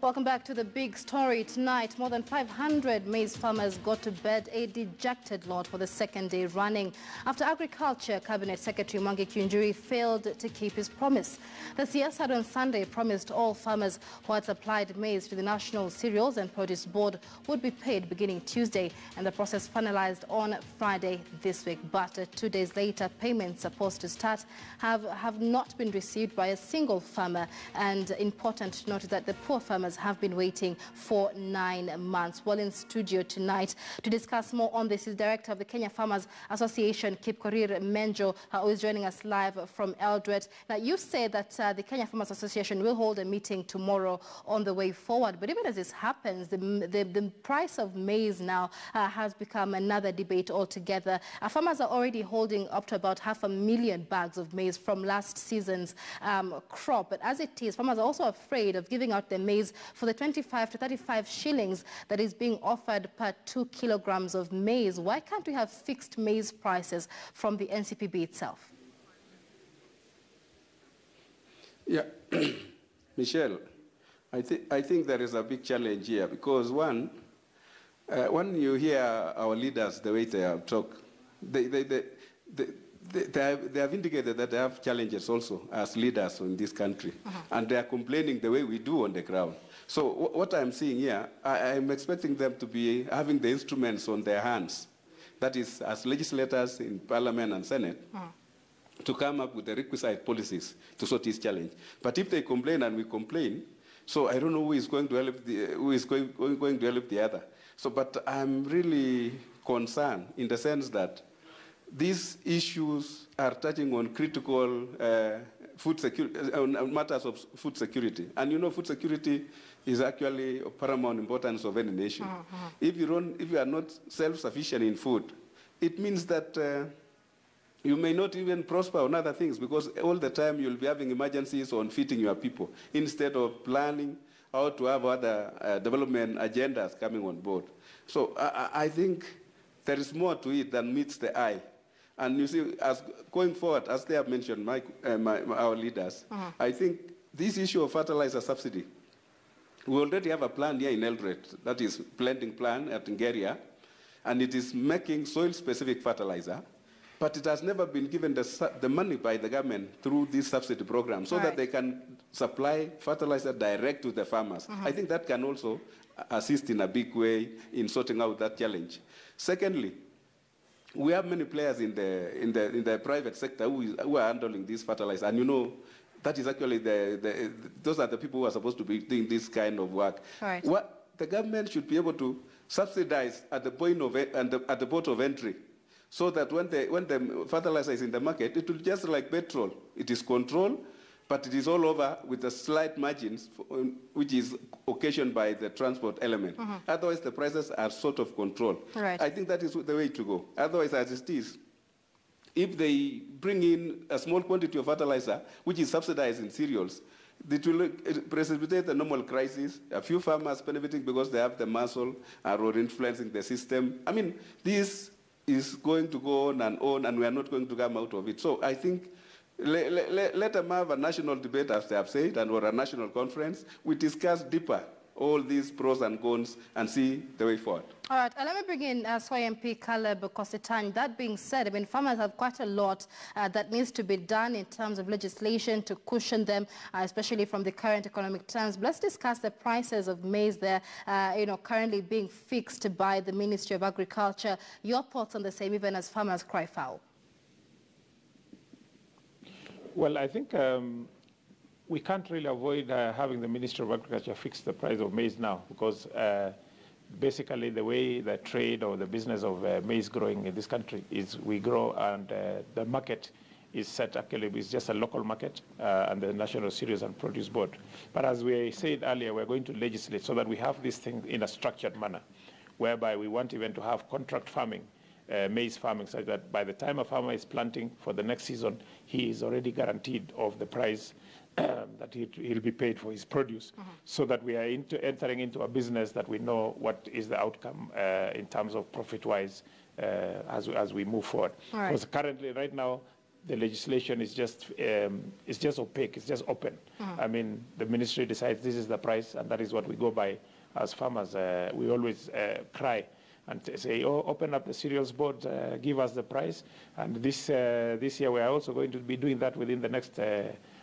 Welcome back to the big story tonight. More than 500 maize farmers got to bed a dejected lot for the second day running after Agriculture Cabinet Secretary Mwangi Kiunjuri failed to keep his promise. The CSR on Sunday promised all farmers who had supplied maize to the National Cereals and Produce Board would be paid beginning Tuesday, and the process finalized on Friday this week. But 2 days later, payments supposed to start have not been received by a single farmer, and important to note that the poor farmers have been waiting for 9 months. Well, in studio tonight to discuss more on this is Director of the Kenya Farmers Association, Kipkorir Menjo, who is joining us live from Eldoret. Now, you say that the Kenya Farmers Association will hold a meeting tomorrow on the way forward. But even as this happens, the price of maize now has become another debate altogether. Farmers are already holding up to about 500,000 bags of maize from last season's crop. But as it is, farmers are also afraid of giving out their maize for the 25 to 35 shillings that is being offered per 2 kilograms of maize. Why can't we have fixed maize prices from the NCPB itself? Yeah, Michelle, I think there is a big challenge here because when you hear our leaders, the way they have talked, they have indicated that they have challenges also as leaders in this country, and they are complaining the way we do on the ground. So what I'm seeing here, I'm expecting them to be having the instruments on their hands, that is, as legislators in Parliament and Senate, to come up with the requisite policies to sort this challenge. But if they complain and we complain, so I don't know who is going to help who is going to help the other. So, but I'm really concerned in the sense that these issues are touching on critical food security, matters of food security. And you know, food security is actually of paramount importance of any nation. If you are not self-sufficient in food, it means that you may not even prosper on other things, because all the time you'll be having emergencies on feeding your people instead of planning how to have other development agendas coming on board. So I think there is more to it than meets the eye. And you see, as going forward, as they have mentioned, our leaders, I think this issue of fertilizer subsidy, we already have a plan here in Eldoret, that is blending plan at Nigeria, and it is making soil-specific fertilizer, but it has never been given the money by the government through this subsidy program so that they can supply fertilizer direct to the farmers. I think that can also assist in a big way in sorting out that challenge. Secondly, we have many players in the private sector who are handling this fertilizer, and you know, that is actually those are the people who are supposed to be doing this kind of work. What the government should be able to subsidize at the point of at the port of entry, so that when the fertilizer is in the market, it will just like petrol. It is controlled, but it is all over with the slight margins, which is occasioned by the transport element. Otherwise, the prices are sort of controlled. I think that is the way to go. Otherwise, as it is, if they bring in a small quantity of fertilizer, which is subsidized in cereals, it will precipitate the normal crisis. A few farmers benefiting because they have the muscle or influencing the system. I mean, this is going to go on, and we are not going to come out of it. So I think let them have a national debate, as they have said, or a national conference. We discuss deeper all these pros and cons and see the way forward. All right, let me bring in MP Caleb Kositany. That being said, I mean, farmers have quite a lot that needs to be done in terms of legislation to cushion them, especially from the current economic terms. But let's discuss the prices of maize there, currently being fixed by the Ministry of Agriculture. Your thoughts on the same, even as farmers cry foul? Well, I think we can't really avoid having the Ministry of Agriculture fix the price of maize now, because basically the way the trade or the business of maize growing in this country is we grow, and the market is set, actually, it's just a local market and the National Cereals and Produce Board. But as we said earlier, we're going to legislate so that we have this thing in a structured manner, whereby we want even to have contract farming, maize farming, such that by the time a farmer is planting for the next season, he is already guaranteed of the price that he'll be paid for his produce, so that we are entering into a business that we know what is the outcome in terms of profit-wise as we move forward. Because currently, right now, the legislation is just opaque, it's just open. I mean, the ministry decides this is the price, and that is what we go by as farmers. We always cry and say, oh, open up the cereals board, give us the price. And this year we are also going to be doing that within the next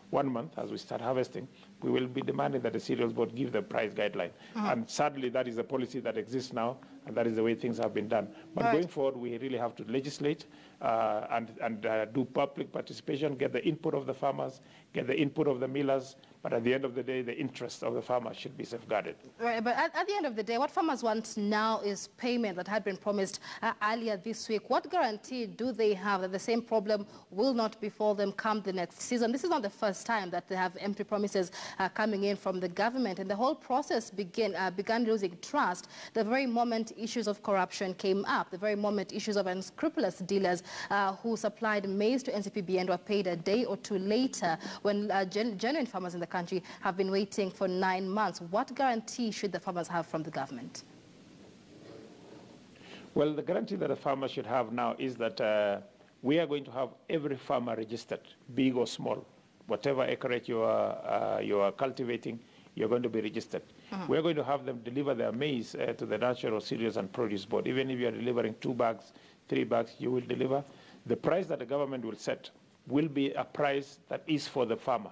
1 month as we start harvesting. We will be demanding that the cereals board give the price guideline. And sadly, that is the policy that exists now, and that is the way things have been done. But going forward, we really have to legislate and do public participation, get the input of the farmers, get the input of the millers, but at the end of the day, the interest of the farmer should be safeguarded. Right, but at the end of the day, what farmers want now is payment that had been promised earlier this week. What guarantee do they have that the same problem will not befall them come the next season? This is not the first time that they have empty promises coming in from the government, and the whole process began losing trust the very moment issues of corruption came up, the very moment issues of unscrupulous dealers who supplied maize to NCPB and were paid a day or two later, when genuine farmers in the country have been waiting for 9 months. What guarantee should the farmers have from the government? Well, the guarantee that the farmer should have now is that we are going to have every farmer registered, big or small. Whatever acreage you are cultivating, you're going to be registered. We're going to have them deliver their maize to the National Cereals and Produce Board. Even if you are delivering 2 bags, 3 bags, you will deliver. The price that the government will set will be a price that is for the farmer,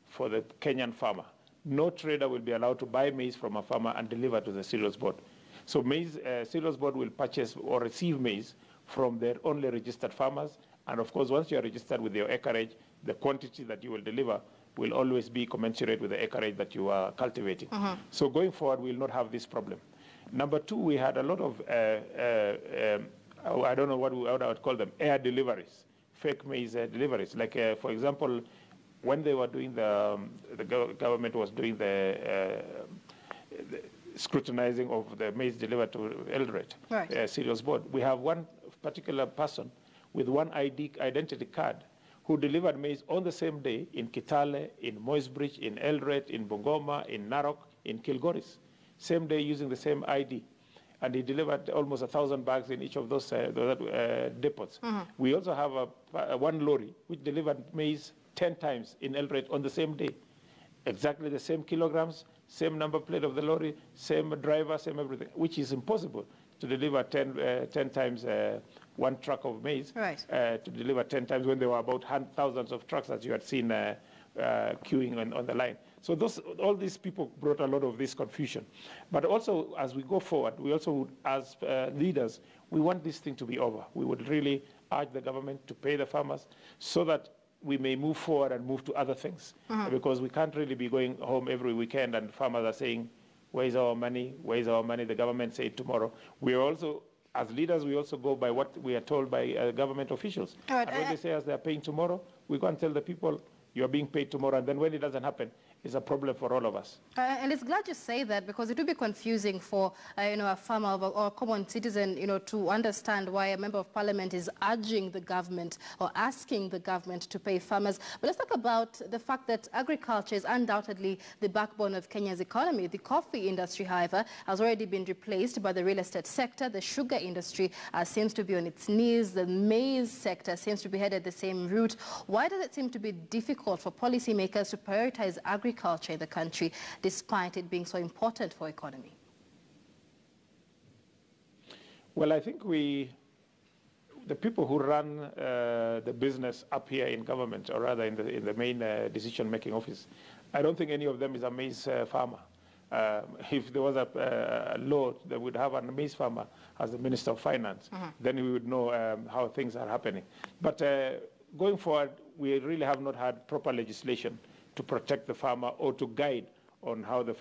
for the Kenyan farmer. No trader will be allowed to buy maize from a farmer and deliver to the cereals board. So maize, cereals board will purchase or receive maize from their only registered farmers. And of course, once you are registered with your acreage, the quantity that you will deliver will always be commensurate with the acreage that you are cultivating. So going forward, we will not have this problem. Number 2, we had a lot of, I don't know what I would call them, air deliveries, fake maize deliveries. Like, for example, when they were doing the government was doing the scrutinizing of the maize delivered to Eldoret cereals board, we have one particular person with one identity card who delivered maize on the same day in Kitale, in Moisbridge, in Eldoret, in Bungoma, in Narok, in Kilgoris. Same day using the same ID. And he delivered almost 1,000 bags in each of those depots. We also have one lorry which delivered maize 10 times in Eldoret on the same day. Exactly the same kilograms, same number plate of the lorry, same driver, same everything, which is impossible to deliver 10 times one truck of maize, to deliver 10 times when there were about thousands of trucks, as you had seen queuing on the line. So all these people brought a lot of this confusion. But also, as we go forward, we also would, as leaders, we want this thing to be over. We would really urge the government to pay the farmers so that we may move forward and move to other things. Because we can't really be going home every weekend and farmers are saying, where's our money? Where's our money? The government said tomorrow. We are also, as leaders, we also go by what we are told by government officials. And when they say as they are paying tomorrow, we go and tell the people, you are being paid tomorrow. And then when it doesn't happen, it's a problem for all of us. And it's glad you say that, because it would be confusing for a farmer or a common citizen to understand why a member of parliament is urging the government or asking the government to pay farmers. But let's talk about the fact that agriculture is undoubtedly the backbone of Kenya's economy. The coffee industry, however, has already been replaced by the real estate sector. The sugar industry seems to be on its knees. The maize sector seems to be headed the same route. Why does it seem to be difficult for policymakers to prioritize agriculture in the country, despite it being so important for economy? Well, I think the people who run the business up here in government, or rather in the main decision-making office, I don't think any of them is a maize farmer. If there was a law that would have a maize farmer as the Minister of Finance, then we would know how things are happening. But going forward, we really have not had proper legislation to protect the farmer or to guide on how the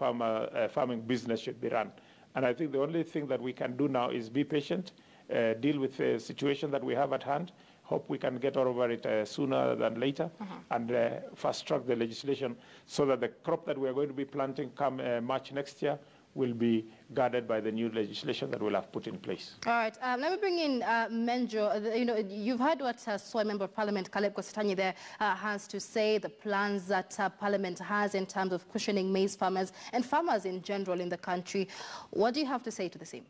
farming business should be run. And I think the only thing that we can do now is be patient, deal with the situation that we have at hand, hope we can get over it sooner than later, and fast-track the legislation so that the crop that we are going to be planting come March next year will be guarded by the new legislation that we'll have put in place. All right, let me bring in Menjo. You've heard what Soy Member of Parliament Caleb Kositanyi there has to say, the plans that Parliament has in terms of cushioning maize farmers and farmers in general in the country. What do you have to say to the same?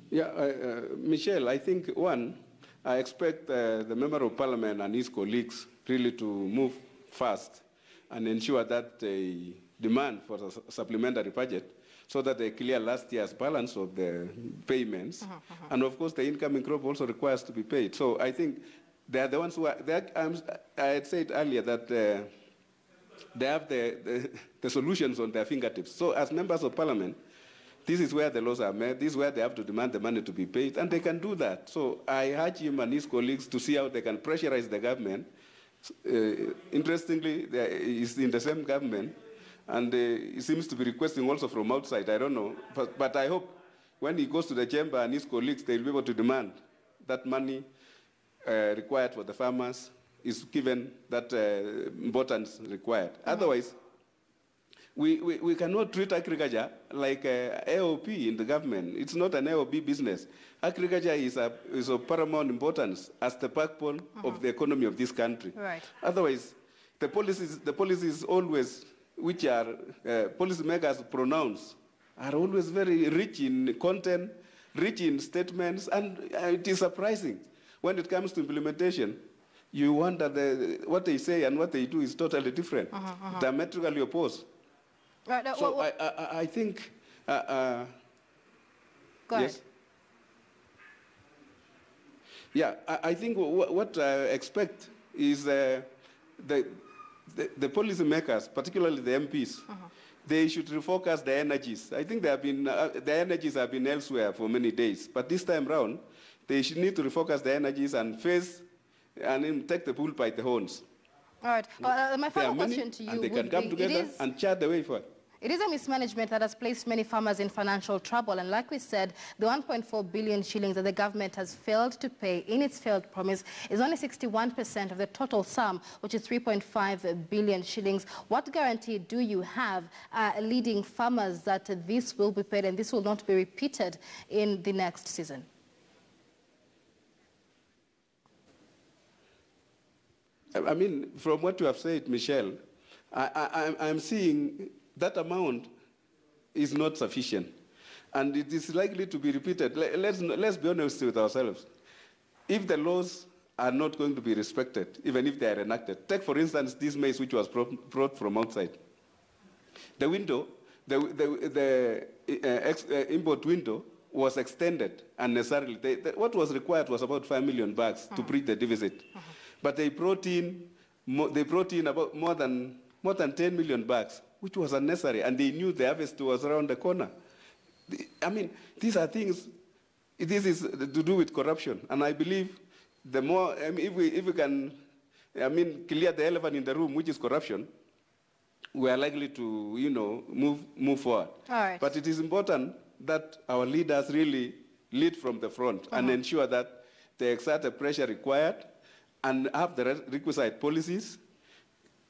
Yeah, Michelle, I think, one, I expect the Member of Parliament and his colleagues really to move fast and ensure that they demand for a supplementary budget so that they clear last year's balance of the payments. And of course, the incoming crop also requires to be paid. So I think they are the ones who are, I had said earlier that they have the solutions on their fingertips. So as members of Parliament, this is where the laws are made. This is where they have to demand the money to be paid, and they can do that. So I urge him and his colleagues to see how they can pressurize the government. Interestingly, he's in the same government, and he seems to be requesting also from outside. I don't know, but I hope when he goes to the chamber and his colleagues, they'll be able to demand that money required for the farmers is given that importance required. Otherwise, we cannot treat agriculture like AOP in the government. It's not an AOP business. Agriculture is of paramount importance as the backbone of the economy of this country. Right. Otherwise, the policies always, which are policymakers pronounce, are always very rich in content, rich in statements, and it is surprising. When it comes to implementation, you wonder what they say and what they do is totally different, diametrically opposed. Right, so I think... go ahead. Yes? Yeah, I think what I expect is the policymakers, particularly the MPs, they should refocus their energies. I think their energies have been elsewhere for many days, but this time round, they should need to refocus their energies and face and take the bull by the horns. All right. My final question to you and they would can come be, together and chart the way forward. It is a mismanagement that has placed many farmers in financial trouble. And like we said, the 1.4 billion shillings that the government has failed to pay in its failed promise is only 61% of the total sum, which is 3.5 billion shillings. What guarantee do you have leading farmers that this will be paid and this will not be repeated in the next season? I mean, from what you have said, Michelle, I'm seeing that amount is not sufficient. And it is likely to be repeated. Let's be honest with ourselves. If the laws are not going to be respected, even if they are enacted, take, for instance, this maize which was brought from outside. The window, the import window was extended unnecessarily. What was required was about 5 million bags to bridge the deficit. But they brought in about more than 10 million bags, which was unnecessary, and they knew the harvest was around the corner. I mean, these are things, this is to do with corruption, and I believe the more, if we can, clear the elephant in the room, which is corruption, we are likely to, move forward. All right. But it is important that our leaders really lead from the front and ensure that they exert the pressure required and have the requisite policies,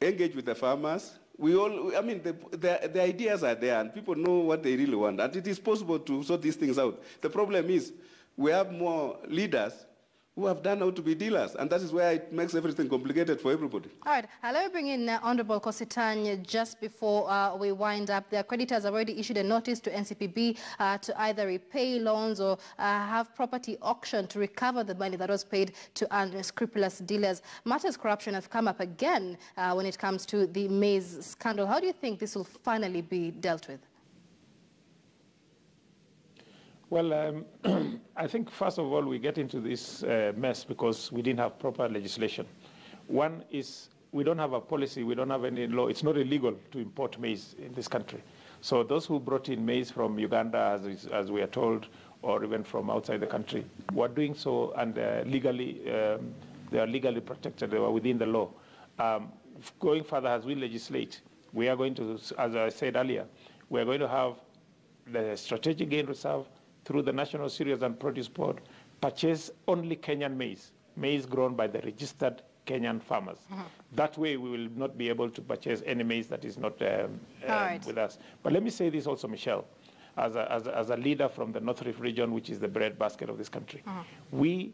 engage with the farmers. The ideas are there, and people know what they really want, and it is possible to sort these things out. The problem is we have more leaders who have done how to be dealers, and that is where it makes everything complicated for everybody. All right, let me bring in Honorable Kositany just before we wind up. The creditors have already issued a notice to NCPB to either repay loans or have property auction to recover the money that was paid to unscrupulous dealers. Matters corruption have come up again when it comes to the maize scandal. How do you think this will finally be dealt with? Well, I think, first of all, we get into this mess because we didn't have proper legislation. One is we don't have a policy, we don't have any law. It's not illegal to import maize in this country. So those who brought in maize from Uganda, as we are told, or even from outside the country, were doing so, and legally, they are legally protected. They were within the law. Going further, as we legislate, we are going to, as I said earlier, we are going to have the strategic gain reserve through the National Cereals and Produce Board, purchase only Kenyan maize grown by the registered Kenyan farmers. That way, we will not be able to purchase any maize that is not with us. But let me say this also, Michelle, as a leader from the North Rift region, which is the breadbasket of this country. We,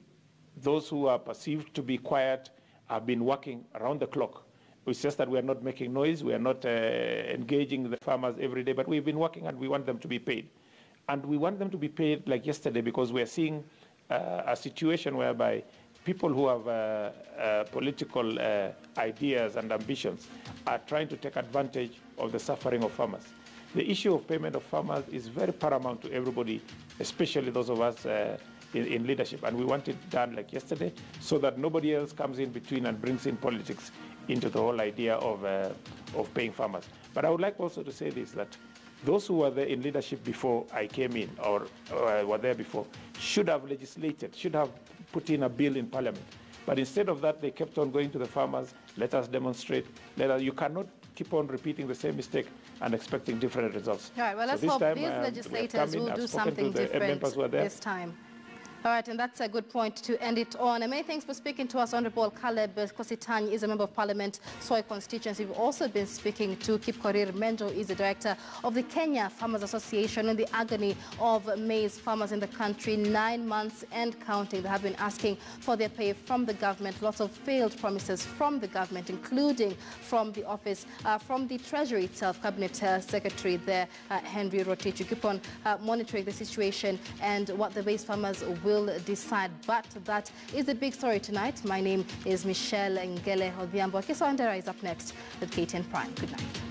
those who are perceived to be quiet, have been working around the clock. It's just that we are not making noise, we are not engaging the farmers every day, but we've been working and we want them to be paid. And we want them to be paid like yesterday because we are seeing a situation whereby people who have political ideas and ambitions are trying to take advantage of the suffering of farmers. The issue of payment of farmers is very paramount to everybody, especially those of us in leadership. And we want it done like yesterday so that nobody else comes in between and brings in politics into the whole idea of paying farmers. But I would like also to say this, that those who were there in leadership before I came in, or were there before, should have legislated, should have put in a bill in Parliament. But instead of that, they kept on going to the farmers, let us demonstrate. You cannot keep on repeating the same mistake and expecting different results. All right, well, let's hope these legislators will do something different this time. All right, and that's a good point to end it on. And many thanks for speaking to us. Honorable Caleb Kositany is a member of Parliament, Soy constituency. We've also been speaking to Kipkorir Menjo, is the director of the Kenya Farmers Association, and the agony of maize farmers in the country. 9 months and counting. They have been asking for their pay from the government. Lots of failed promises from the government, including from the office, from the Treasury itself. Cabinet Secretary there, Henry Rotich. You keep on monitoring the situation and what the maize farmers will decide. But that is the big story tonight. My name is Michelle Ngele Odhiambo. Kesawandera is up next with KTN Prime. Good night.